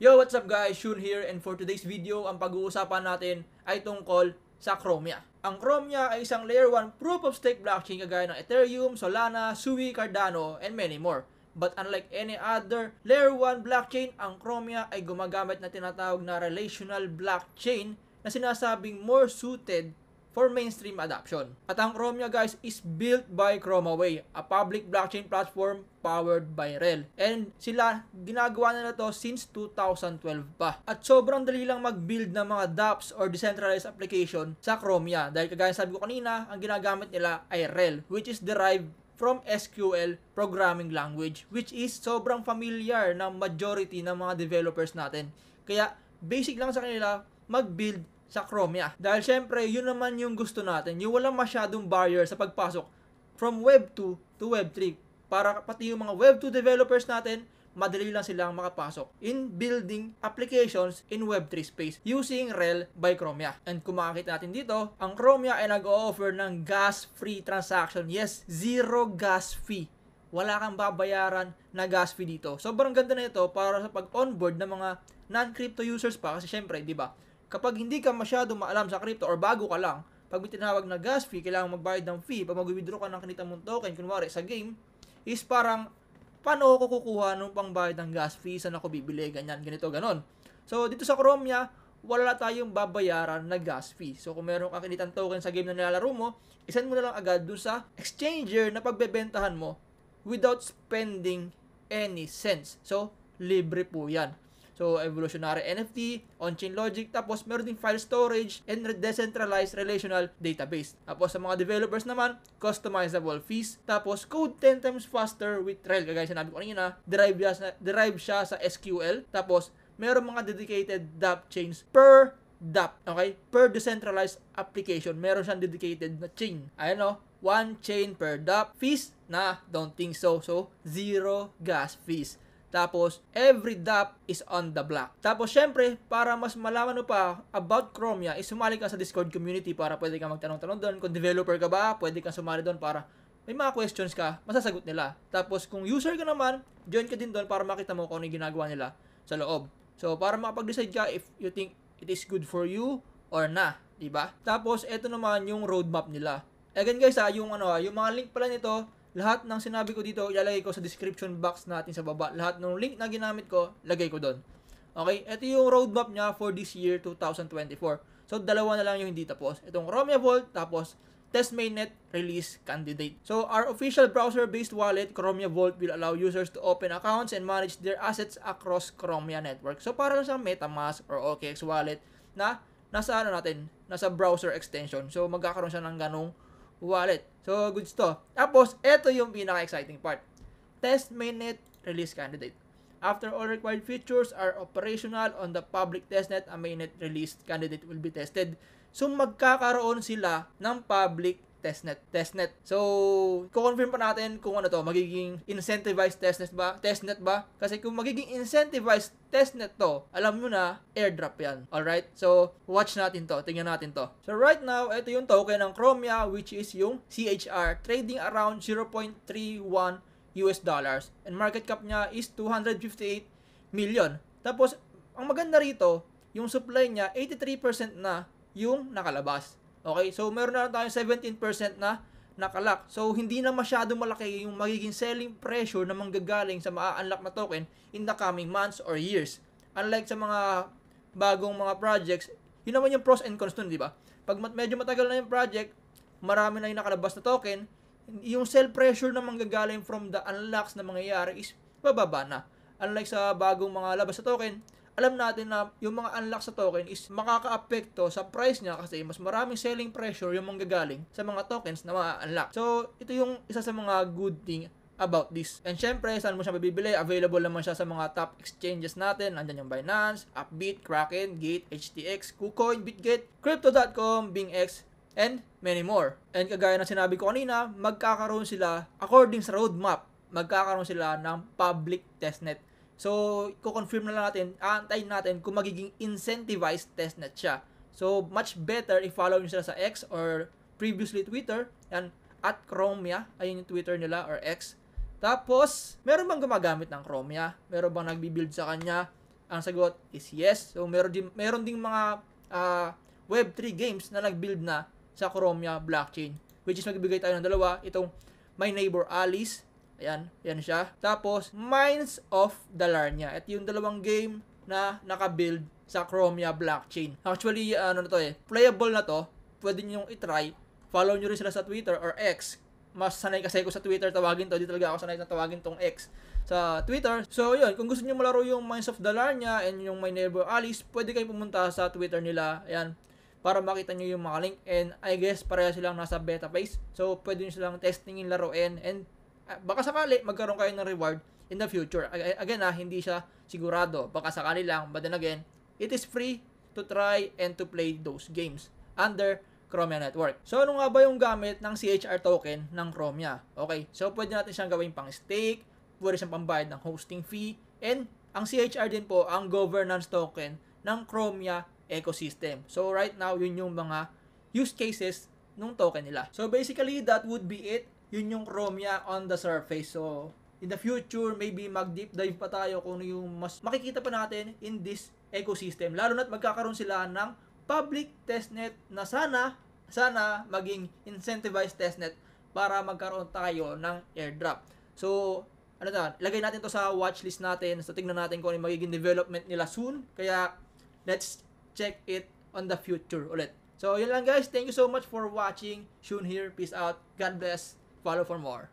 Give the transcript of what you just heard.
Yo, what's up guys? Shun here, and for today's video, ang pag-uusapan natin ay tungkol sa Chromia. Ang Chromia ay isang layer 1 proof of stake blockchain kagaya ng Ethereum, Solana, Sui, Cardano, and many more. But unlike any other layer 1 blockchain, ang Chromia ay gumagamit na tinatawag na relational blockchain na sinasabing more suited for mainstream adoption. At ang Chromia guys is built by ChromaWay, a public blockchain platform powered by RHEL. And sila, ginagawa na to since 2012 pa. At sobrang dali lang mag-build ng mga dApps or decentralized application sa Chromia. Dahil kagaya sabi ko kanina, ang ginagamit nila ay RHEL, which is derived from SQL programming language, which is sobrang familiar ng majority ng mga developers natin. Kaya basic lang sa kanila mag-build sa Chromia. Dahil syempre, yun naman yung gusto natin. Yung walang masyadong barrier sa pagpasok from Web 2 to Web 3. Para pati yung mga Web 2 developers natin, madali lang silang makapasok in building applications in Web 3 space using RHEL by Chromia. And kung makakita natin dito, ang Chromia ay nag-o-offer ng gas-free transaction. Yes, zero gas fee. Wala kang babayaran na gas fee dito. Sobrang ganda na ito para sa pag-onboard ng mga non-crypto users pa. Kasi syempre, di ba? Kapag hindi ka masyado maalam sa crypto or bago ka lang, pag may tinawag na gas fee, kailangan magbayad ng fee. Pag mag-withdraw ka ng kinita mong token, kunwari sa game, is parang, paano ako kukuha nung pangbayad ng gas fee? Saan ako bibili? Ganyan, ganito, ganon. So, dito sa Chromia, wala tayong babayaran na gas fee. So, kung meron kang kinitang token sa game na nilalaro mo, isend mo na lang agad dun sa exchanger na pagbebentahan mo without spending any cents. So, libre po yan. So, evolutionary NFT, on-chain logic, tapos meron din file storage and decentralized relational database. Tapos sa mga developers naman, customizable fees, tapos code 10 times faster with RHEL. Kagaya sinabi ko kanina, derive siya sa SQL, tapos meron mga dedicated dApp chains per dApp, okay? Per decentralized application, meron siyang dedicated na chain. Ayan o, one chain per dApp. Fees? Nah, don't think so. So, zero gas fees. Tapos, every dApp is on the block. Tapos, syempre, para mas malaman mo pa about Chromia, is sumali ka sa Discord community para pwede ka magtanong-tanong doon. Kung developer ka ba, pwede kang sumali doon para may mga questions ka, masasagot nila. Tapos, kung user ka naman, join ka din doon para makita mo kung ano yung ginagawa nila sa loob. So, para makapag-decide ka if you think it is good for you or na, diba? Tapos, eto naman yung roadmap nila. Again guys, yung mga link pala nito, lahat ng sinabi ko dito, ilalagay ko sa description box natin sa baba. Lahat ng link na ginamit ko, lagay ko doon. Okay? Ito yung roadmap niya for this year, 2024. So, dalawa na lang yung hindi tapos. Itong Chromia Vault, tapos Test Mainnet Release Candidate. So, our official browser-based wallet, Chromia Vault, will allow users to open accounts and manage their assets across Chromia network. So, para lang sa MetaMask or OKX wallet na nasa nasa browser extension. So, magkakaroon siya ng ganong wallet. So, goods to. Tapos, ito yung pinaka-exciting part. Test Mainnet Release Candidate. After all required features are operational on the public testnet, a mainnet release candidate will be tested. So, magkakaroon sila ng public testnet. So, i-confirm pa natin kung ano to, magiging incentivized testnet ba? Kasi kung magiging incentivized testnet to, alam mo na, airdrop yan. Alright? So, watch natin to. Tingnan natin to. So, right now, ito yung token ng Chromia, which is yung CHR, trading around 0.31 US dollars. And market cap niya is 258 million. Tapos, ang maganda rito, yung supply niya, 83% na yung nakalabas. Okay, so meron na tayong 17% na nakalock. So, hindi na masyado malaki yung magiging selling pressure na manggagaling sa maa-unlock na token in the coming months or years. Unlike sa mga bagong mga projects, yun naman yung pros and cons dun, di ba? Pag medyo matagal na yung project, marami na yung nakalabas na token, yung sell pressure na manggagaling from the unlocks na mangyayari is bababa na. Unlike sa bagong mga labas na token, alam natin na yung mga unlock sa token is makaka-apekto sa price niya kasi mas maraming selling pressure yung manggagaling sa mga tokens na ma-unlock. So, ito yung isa sa mga good thing about this. And syempre, saan mo siya mabibili? Available naman siya sa mga top exchanges natin. Nandyan yung Binance, Upbit, Kraken, Gate, HTX, KuCoin, Bitget, Crypto.com, BingX, and many more. And kagaya na sinabi ko kanina, magkakaroon sila, according sa roadmap, magkakaroon sila ng public testnet. So, i-confirm na lang natin, aantayin natin kung magiging incentivized testnet siya. So, much better i-follow nyo sila sa X or previously Twitter. Yan, at Chromia, ayun yung Twitter nila or X. Tapos, meron bang gumagamit ng Chromia? Meron bang nagbi-build sa kanya? Ang sagot is yes. So meron ding mga Web3 games na nag-build na sa Chromia blockchain, which is magbibigay tayo ng dalawa, itong My Neighbor Alice, ayan, yan siya. Tapos Mines of Dalarnia. At yung dalawang game na naka-build sa Chromia blockchain. Actually, playable na to. Pwede niyo i-try. Follow nyo rin sila sa Twitter or X. Mas sanay kasi ako sa Twitter tawagin to. Di talaga ako sanay na tawagin tong X sa Twitter. So, yun. Kung gusto niyo malaro yung Mines of Dalarnia and yung My Neighbor Alice, pwede kayong pumunta sa Twitter nila. Ayan. Para makita nyo yung mga link. And I guess pareha silang nasa beta phase. So, pwede nyo silang testingin, laruin. And baka sakali magkaroon kayo ng reward in the future. Again, hindi siya sigurado. Baka sakali lang. But then again, it is free to try and to play those games under Chromia Network. So, ano nga ba yung gamit ng CHR token ng Chromia? Okay, so pwede natin siyang gawing pang stake, pwede siyang pambayad ng hosting fee, and ang CHR din po ang governance token ng Chromia ecosystem. So, right now, yun yung mga use cases ng token nila. So, basically, that would be it. Yun yung Chromia on the surface. So, in the future, maybe mag-deep dive pa tayo kung ano yung mas makikita pa natin in this ecosystem. Lalo na't magkakaroon sila ng public testnet na sana maging incentivized testnet para magkaroon tayo ng airdrop. So, ilagay natin to sa watchlist natin. So, tingnan natin kung ano yung magiging development nila soon. Kaya, let's check it on the future ulit. So, yun lang guys. Thank you so much for watching. Shun here. Peace out. God bless. Follow for more.